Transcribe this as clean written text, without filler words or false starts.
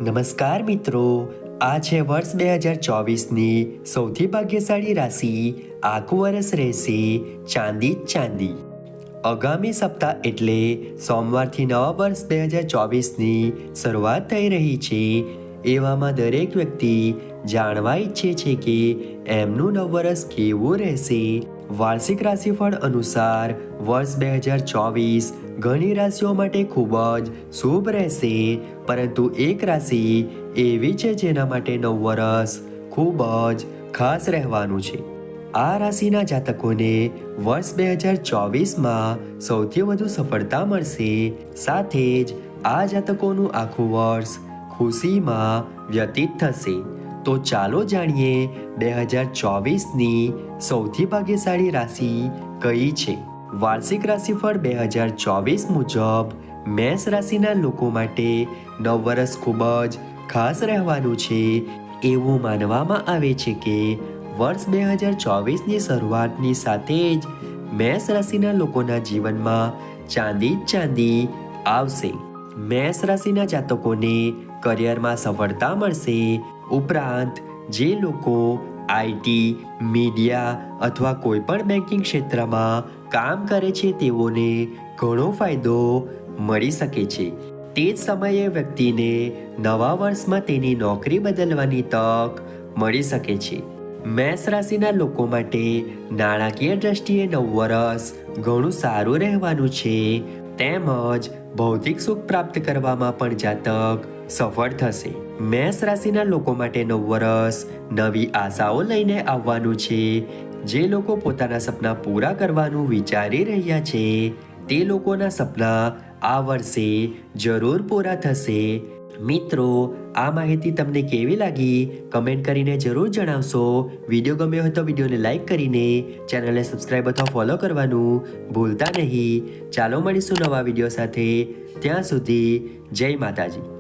નમસ્કાર મિત્રો, આ છે વર્ષ 2024ની સૌથી ભાગ્યશાળી રાશિ. આખું વર્ષ રહેશે ચાંદી જ ચાંદી. આગામી સપ્તાહ એટલે સોમવારથી નવા વર્ષ 2024ની શરૂઆત થઈ રહી છે. એવામાં દરેક વ્યક્તિ જાણવા ઈચ્છે છે કે એમનું નવ વર્ષ કેવું રહેશે. વાર્ષિક રાશિફળ અનુસાર વર્ષ 2024 ઘણી રાશિઓ માટે ખૂબ જ શુભ રહેશે, પરંતુ એક રાશિ એવી છે જેના માટે નવ વર્ષ ખૂબ જ ખાસ રહેવાનું છે. આ રાશિના જાતકોને વર્ષ 2024માં સૌથી વધુ સફળતા મળશે. સાથે જ આ જાતકોનું આખું વર્ષ ખુશીમાં વ્યતીત થશે. તો ચાલો જાણીએ 2024ની સૌથી ભાગ્યશાળી રાશિ કઈ છે. વાર્ષિક રાશિફળ 2024 મુજબ મેષ રાશિના લોકો માટે નવ વર્ષ ખૂબ જ ખાસ રહેવાનું છે. એવું માનવામાં આવે છે કે વર્ષ 2024ની શરૂઆતની સાથે જ મેષ રાશિના લોકોના જીવનમાં ચાંદી જ ચાંદી આવશે. મેષ રાશિના જાતકોને કરિયરમાં સફળતા મળશે. ઉપરાંત જે લોકો આઈટી, મીડિયા અથવા કોઈ પણ બેન્કિંગ ક્ષેત્રમાં કામ કરે છે તેઓને ઘણો ફાયદો મળી શકે છે. તે જ સમયે વ્યક્તિને નવા વર્ષમાં તેની નોકરી બદલવાની તક મળી શકે છે. મેષ રાશિના લોકો માટે નાણાકીય દ્રષ્ટિએ નવ વર્ષ ઘણું સારું રહેવાનું છે. તેમજ ભૌતિક સુખ પ્રાપ્ત કરવામાં પણ જાતક સફળ થશે. મેષ રાશિના લોકો માટે નવ વર્ષ નવી આશાઓ લઈને આવવાનું છે. જે લોકો પોતાના સપના પૂરા કરવાનું વિચારી રહ્યા છે તે લોકોના સપના આ વર્ષે જરૂર પૂરા થશે. મિત્રો, આ માહિતી તમને કેવી લાગી કમેન્ટ કરીને જરૂર જણાવશો. વિડીયો ગમ્યો હોય તો વિડીયોને લાઈક કરીને ચેનલને સબસ્ક્રાઈબ અથવા ફોલો કરવાનું ભૂલતા નહીં. ચાલો મળીશું નવા વિડીયો સાથે. ત્યાં સુધી જય માતાજી.